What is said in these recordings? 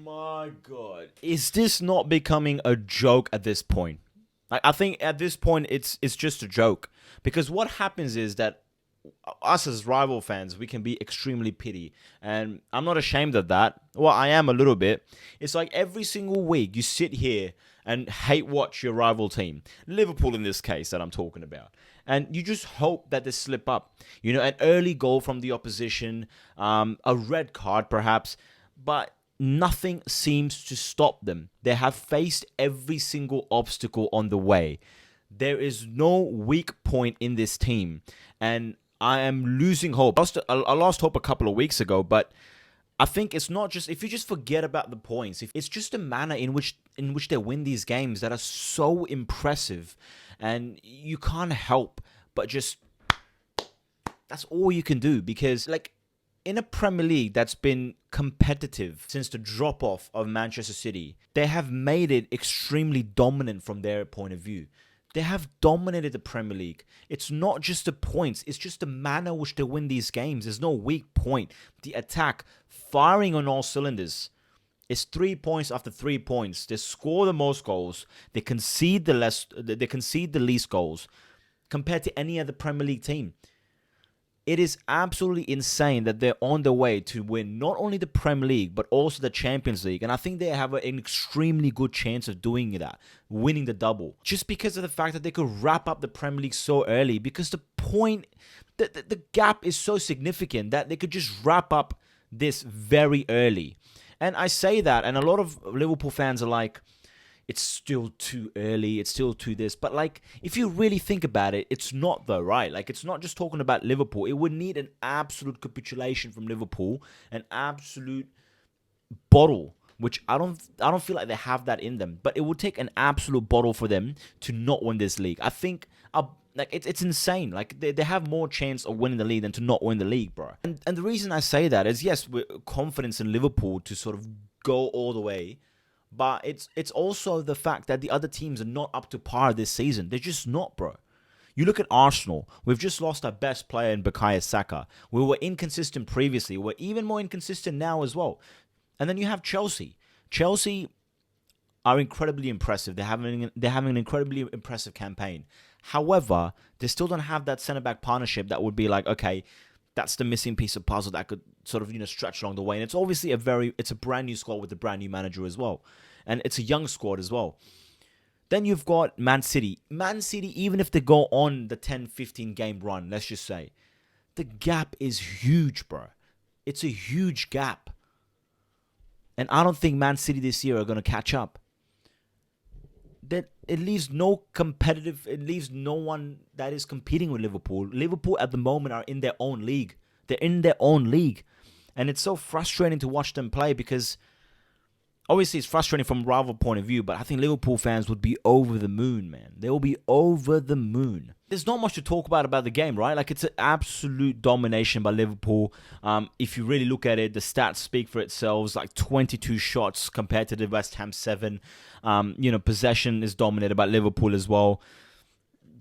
my God. Is this not becoming a joke at this point? Like, I think at this point it's just a joke. Because what happens is that us as rival fans, we can be extremely pity. And I'm not ashamed of that. Well, I am a little bit. It's like every single week you sit here and hate watch your rival team. Liverpool in this case that I'm talking about. And you just hope that they slip up. You know, an early goal from the opposition, a red card perhaps, but nothing seems to stop them. They have faced every single obstacle on the way. There is no weak point in this team. And I am losing hope. I lost hope a couple of weeks ago, but I think it's not just if you just forget about the points. If it's just a manner in which they win these games that are so impressive, and you can't help but just that's all you can do because like in a Premier League that's been competitive since the drop off of Manchester City, they have made it extremely dominant from their point of view. They have dominated the Premier League. It's not just the points. It's just the manner which they win these games. There's no weak point. The attack, firing on all cylinders. It's 3 points after 3 points. They score the most goals. They concede the less. They concede the least goals compared to any other Premier League team. It is absolutely insane that they're on their way to win not only the Premier League, but also the Champions League. And I think they have an extremely good chance of doing that, winning the double. Just because of the fact that they could wrap up the Premier League so early, because the point, the gap is so significant that they could just wrap up this very early. And I say that, and a lot of Liverpool fans are like, it's still too early, it's still too this. But like, if you really think about it, it's not though, right? Like, it's not just talking about Liverpool. It would need an absolute capitulation from Liverpool, an absolute bottle, which I don't feel like they have that in them. But it would take an absolute bottle for them to not win this league. I think like it's insane. Like they have more chance of winning the league than to not win the league, bro. And the reason I say that is yes, we're confidence in Liverpool to sort of go all the way. But it's also the fact that the other teams are not up to par this season. They're just not, bro. You look at Arsenal. We've just lost our best player in Bukayo Saka. We were inconsistent previously. We're even more inconsistent now as well. And then you have Chelsea. Chelsea are incredibly impressive. They're having an incredibly impressive campaign. However, they still don't have that centre-back partnership that would be like, okay, that's the missing piece of puzzle that could sort of, stretch along the way. And it's obviously it's a brand new squad with a brand new manager as well. And it's a young squad as well. Then you've got Man City. Man City, even if they go on the 10-15 game run, let's just say, the gap is huge, bro. It's a huge gap. And I don't think Man City this year are going to catch up. That it leaves no one that is competing with Liverpool. Liverpool at the moment are in their own league. They're in their own league. And it's so frustrating to watch them play because obviously it's frustrating from a rival point of view, but I think Liverpool fans would be over the moon, man. They will be over the moon. There's not much to talk about the game, right? Like, it's an absolute domination by Liverpool. If you really look at it, the stats speak for itself. It's like 22 shots compared to the West Ham 7. Possession is dominated by Liverpool as well.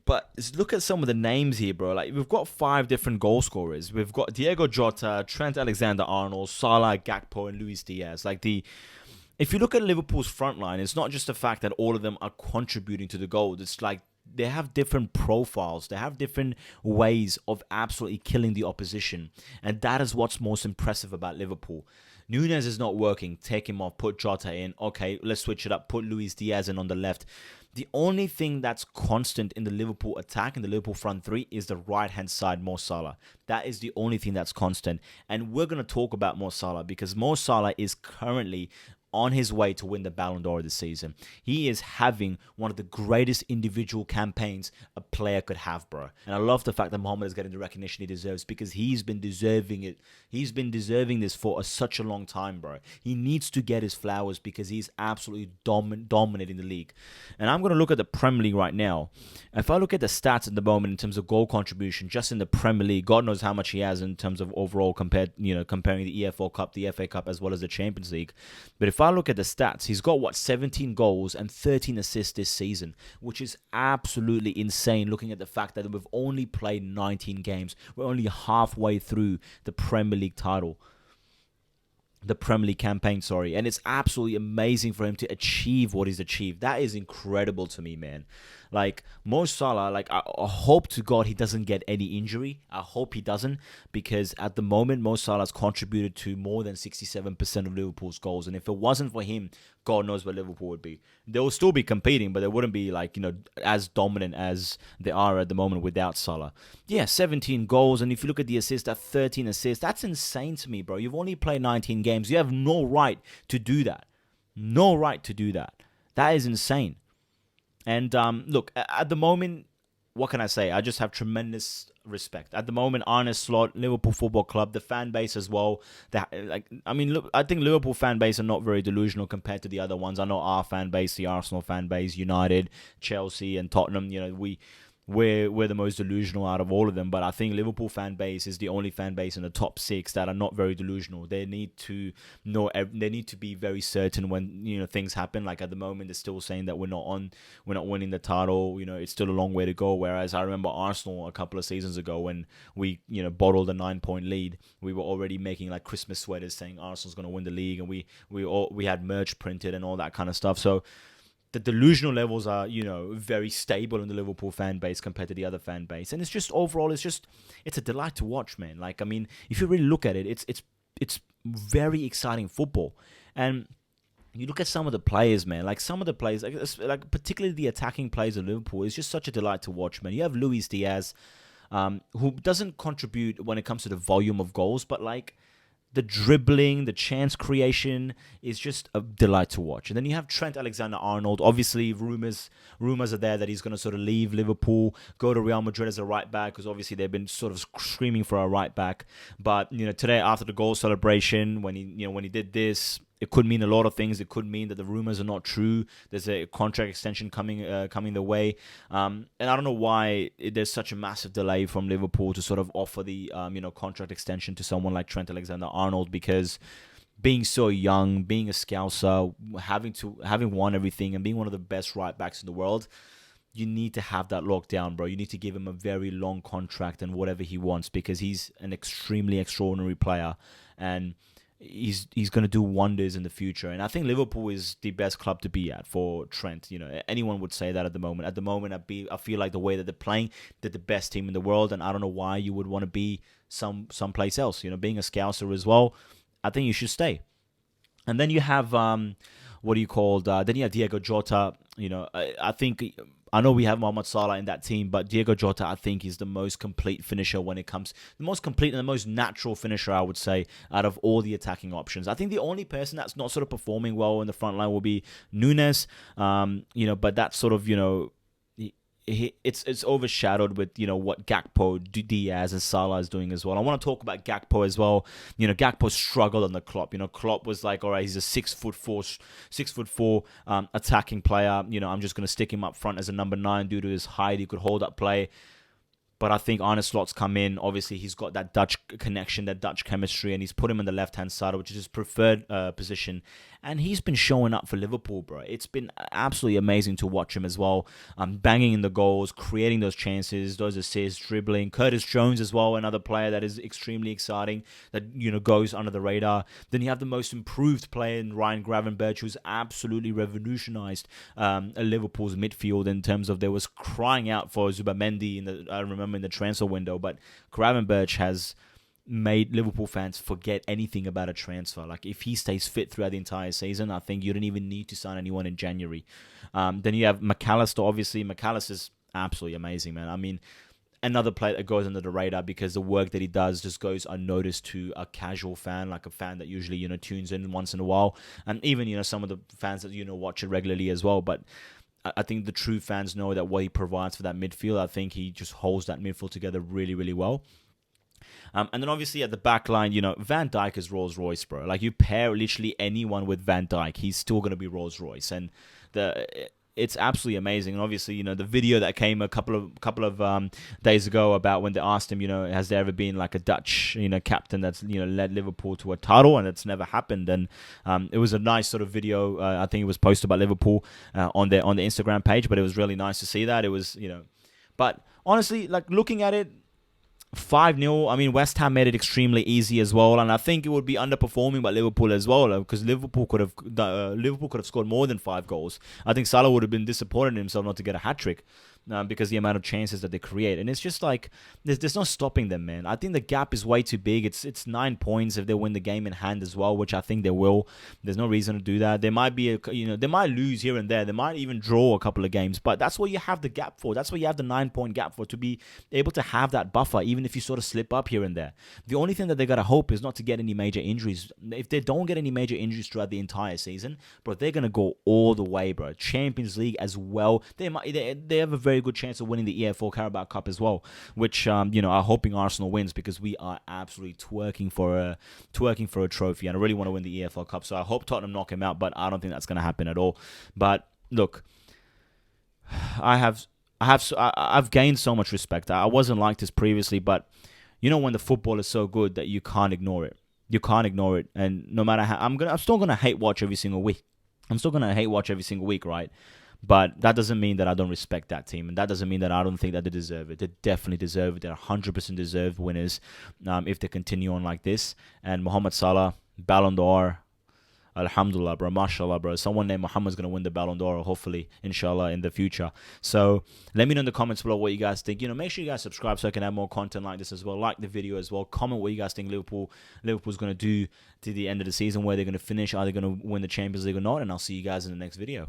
But look at some of the names here, bro. Like, we've got 5 different goal scorers. We've got Diego Jota, Trent Alexander-Arnold, Salah, Gakpo, and Luis Diaz. If you look at Liverpool's front line, it's not just the fact that all of them are contributing to the goal. It's like they have different profiles. They have different ways of absolutely killing the opposition. And that is what's most impressive about Liverpool. Nunez is not working. Take him off. Put Jota in. Okay, let's switch it up. Put Luis Diaz in on the left. The only thing that's constant in the Liverpool attack, in the Liverpool front three, is the right-hand side, Mo Salah. That is the only thing that's constant. And we're going to talk about Mo Salah because Mo Salah is currently on his way to win the Ballon d'Or this season. He is having one of the greatest individual campaigns a player could have, bro. And I love the fact that Mohamed is getting the recognition he deserves because he's been deserving it. He's been deserving this for such a long time, bro. He needs to get his flowers because he's absolutely dominating the league. And I'm going to look at the Premier League right now. If I look at the stats at the moment in terms of goal contribution, just in the Premier League, God knows how much he has in terms of overall comparing the EFL Cup, the FA Cup, as well as the Champions League. But if I look at the stats, he's got 17 goals and 13 assists this season, which is absolutely insane looking at the fact that we've only played 19 games. We're only halfway through the Premier League title. the Premier League campaign, sorry. And it's absolutely amazing for him to achieve what he's achieved. That is incredible to me, man. Like, Mo Salah, like, I hope to God he doesn't get any injury. I hope he doesn't, because at the moment, Mo Salah has contributed to more than 67% of Liverpool's goals. And if it wasn't for him, God knows where Liverpool would be. They will still be competing, but they wouldn't be, like, as dominant as they are at the moment without Salah. Yeah, 17 goals. And if you look at the assists, that 13 assists, that's insane to me, bro. You've only played 19 games. You have no right to do that. No right to do that. That is insane. And look, at the moment, what can I say? I just have tremendous respect. At the moment, Arne Slot, Liverpool Football Club, the fan base as well. Look, I think Liverpool fan base are not very delusional compared to the other ones. I know our fan base, the Arsenal fan base, United, Chelsea, and Tottenham. We're the most delusional out of all of them, but I think Liverpool fan base is the only fan base in the top 6 that are not very delusional. They need to know. They need to be very certain when things happen. Like at the moment, they're still saying that we're not winning the title. It's still a long way to go. Whereas I remember Arsenal a couple of seasons ago when we bottled a 9-point lead, we were already making like Christmas sweaters saying Arsenal's going to win the league, and we had merch printed and all that kind of stuff. So the delusional levels are, very stable in the Liverpool fan base compared to the other fan base. And it's just overall, it's a delight to watch, man. Like, I mean, if you really look at it, it's very exciting football. And you look at some of the players, man, like some of the players, like particularly the attacking players of Liverpool, it's just such a delight to watch, man. You have Luis Diaz, who doesn't contribute when it comes to the volume of goals, but like, the dribbling, the chance creation is just a delight to watch. And then you have Trent Alexander-Arnold. Obviously, rumors are there that he's going to sort of leave Liverpool, go to Real Madrid as a right back, because obviously they've been sort of screaming for a right back. But today after the goal celebration, when he did this, it could mean a lot of things. It could mean that the rumors are not true. There's a contract extension coming their way, and I don't know why there's such a massive delay from Liverpool to sort of offer the contract extension to someone like Trent Alexander-Arnold, because being so young, being a Scouser, having won everything, and being one of the best right backs in the world, you need to have that locked down, bro. You need to give him a very long contract and whatever he wants, because he's an extremely extraordinary player, and he's going to do wonders in the future. And I think Liverpool is the best club to be at for Trent. Anyone would say that at the moment. At the moment, I feel like the way that they're playing, they're the best team in the world, and I don't know why you would want to be someplace else. Being a Scouser as well, I think you should stay. And then you have then you have Diego Jota. I know we have Mohamed Salah in that team, but Diego Jota, I think, is the most complete finisher the most complete and the most natural finisher, I would say, out of all the attacking options. I think the only person that's not sort of performing well in the front line will be Nunes, but that's sort of, it's overshadowed with what Gakpo, Diaz, and Salah is doing as well. I want to talk about Gakpo as well. Gakpo struggled on the Klopp. Klopp was like, all right, he's a 6'4" attacking player. I'm just gonna stick him up front as a number 9 due to his height. He could hold up play. But I think Arne Slot's come in. Obviously, he's got that Dutch connection, that Dutch chemistry, and he's put him in the left-hand side, which is his preferred position. And he's been showing up for Liverpool, bro. It's been absolutely amazing to watch him as well. Banging in the goals, creating those chances, those assists, dribbling. Curtis Jones as well, another player that is extremely exciting, that goes under the radar. Then you have the most improved player in Ryan Gravenberch, who's absolutely revolutionized Liverpool's midfield in terms of, there was crying out for Zubamendi I remember in the transfer window, but Gravenberch has made Liverpool fans forget anything about a transfer. Like, if he stays fit throughout the entire season, I think you don't even need to sign anyone in January. Then you have McAllister. Obviously, McAllister's absolutely amazing, man. I mean, another player that goes under the radar because the work that he does just goes unnoticed to a casual fan, like a fan that usually tunes in once in a while, and even some of the fans that watch it regularly as well. But I think the true fans know that what he provides for that midfield, I think he just holds that midfield together really, really well. And then obviously at the back line, Van Dijk is Rolls Royce, bro. Like, you pair literally anyone with Van Dijk, he's still going to be Rolls Royce. And it's absolutely amazing. And obviously, the video that came a couple of days ago about when they asked him, has there ever been like a Dutch, captain that's, led Liverpool to a title, and it's never happened. And it was a nice sort of video. I think it was posted by Liverpool on the Instagram page, but it was really nice to see that. It was, but honestly, like, looking at it, 5-0. I mean, West Ham made it extremely easy as well, and I think it would be underperforming by Liverpool as well, because Liverpool could have scored more than 5 goals. I think Salah would have been disappointed in himself not to get a hat trick. Because the amount of chances that they create, and it's just like there's no stopping them, man. I think the gap is way too big. It's 9 points if they win the game in hand as well, which I think they will. There's no reason to do that. They might be, they might lose here and there. They might even draw a couple of games, but that's what you have the gap for. That's what you have the 9-point gap for, to be able to have that buffer, even if you sort of slip up here and there. The only thing that they gotta hope is not to get any major injuries. If they don't get any major injuries throughout the entire season, bro, they're gonna go all the way, bro. Champions League as well. They have a very good chance of winning the EFL Carabao Cup as well, which are hoping Arsenal wins, because we are absolutely twerking for a trophy, and I really want to win the EFL Cup. So I hope Tottenham knock him out, but I don't think that's going to happen at all. But look, I've gained so much respect. I wasn't like this previously, but when the football is so good that you can't ignore it. You can't ignore it, and no matter how, I'm still gonna hate watch every single week. Right? But that doesn't mean that I don't respect that team, and that doesn't mean that I don't think that they deserve it. They definitely deserve it. They're 100% deserved winners if they continue on like this. And Mohamed Salah, Ballon d'Or, Alhamdulillah, bro, mashallah, bro. Someone named Muhammad's going to win the Ballon d'Or, hopefully, inshallah, in the future. So let me know in the comments below what you guys think. Make sure you guys subscribe so I can have more content like this as well. Like the video as well. Comment what you guys think Liverpool's going to do to the end of the season, where they're going to finish. Are they going to win the Champions League or not? And I'll see you guys in the next video.